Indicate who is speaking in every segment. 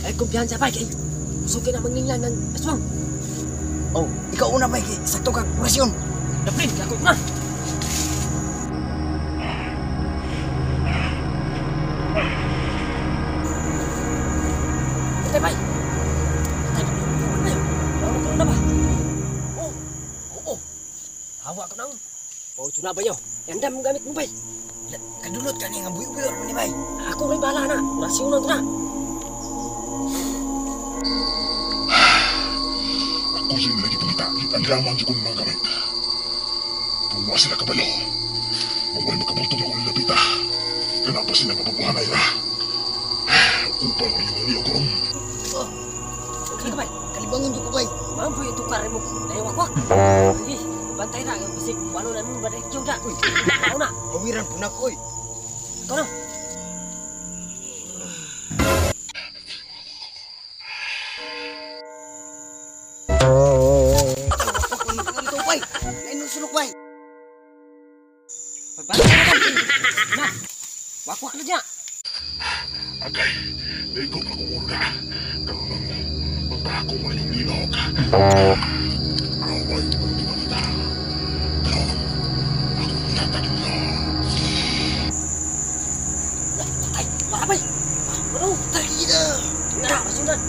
Speaker 1: Ay, kumpiyansa pa, kay. Sukin na manginglan ng aswang.
Speaker 2: Oh, ikaw una ba, kay sakto kang orasyon.
Speaker 1: Daplin, ako na. Patay, bay. Patay, bay. Ano na ba? Oh, oo. Hawa ka nang. Oh, ito na ba yun? Yandam gamit mo, bay.
Speaker 2: Kadulot ka niya nga buyo-buyo ni bay.
Speaker 1: Ako rin bahala na. Orasyonan ko na.
Speaker 3: Ako sila lagi pangita. Ang lamang di ko mga gamit. Tuwa sila kabalo. Maway makabulto na kong lapita. Kanapa sila mapabuhanay na. Upang ang iyong liyo ko.
Speaker 1: Oh, kaya bay.
Speaker 2: Kalibangan ko bay.
Speaker 1: Mampu itu karin mo. Nayawakwak. Sige, bantay na. Yung bisik, walo na nung baday kiyong na. Uy, ako na.
Speaker 2: Bawiran po na ko eh.
Speaker 1: Ikaw na.
Speaker 2: Ito bay. Nainong sulok bay.
Speaker 1: Pagbalik na lang. Na, wakwak na dyan.
Speaker 3: Agay, naikot ako muna. Karoon magpako mo yung linog. Away mo di manita. Karoon, ako nagtatagin mo.
Speaker 1: Ay, marabay. Ano?
Speaker 2: Tagi na.
Speaker 1: Na, masundan.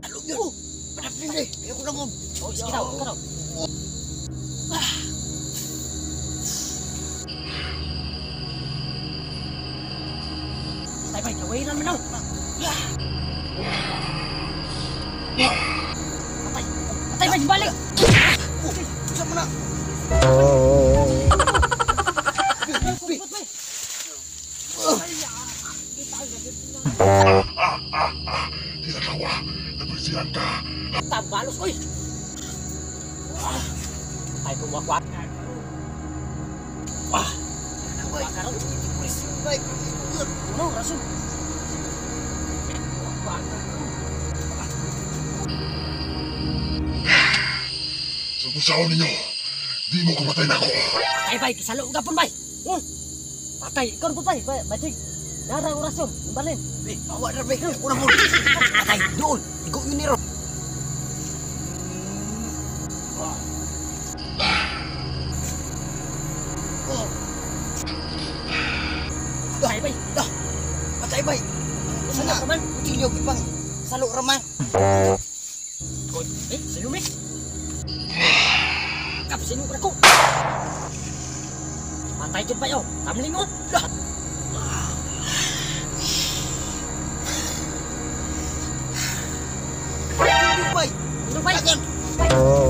Speaker 2: Halo yun. Panapin eh. Ayoko na mo.
Speaker 1: Oh, sige daw, ikaw daw. Tay, bay, kawain naman daw. Patay, patay, bay, balik.
Speaker 2: Bisa mo na.
Speaker 3: Tidak tawa, nabersihan ka.
Speaker 1: Tabalos, oy. Ay, kumakwak. Wah,
Speaker 2: Bay.
Speaker 1: makarong.
Speaker 2: Pulis bay.
Speaker 1: Ano, rason?
Speaker 3: Subusaw ninyo, di mo kumatay na ako.
Speaker 1: Patay, bay, kisalo ka pun, bay. Patay, ikaw po, bay. Bajig, narang orasyon, balin.
Speaker 2: Bay, bawa na bay. Ayoko na mo. Patay, doon. Igo yun niro.
Speaker 1: Patay, bay.
Speaker 2: Dah. Patay bay. Sana
Speaker 1: Raman.
Speaker 2: utilyo gipang salo raman.
Speaker 1: Sinumi. Kap, sinong ko. Patay dyan, bay, oh. Tamling, oh. Lah.
Speaker 2: Bay.
Speaker 1: Sinong, bay?
Speaker 2: Agan.
Speaker 1: Bay.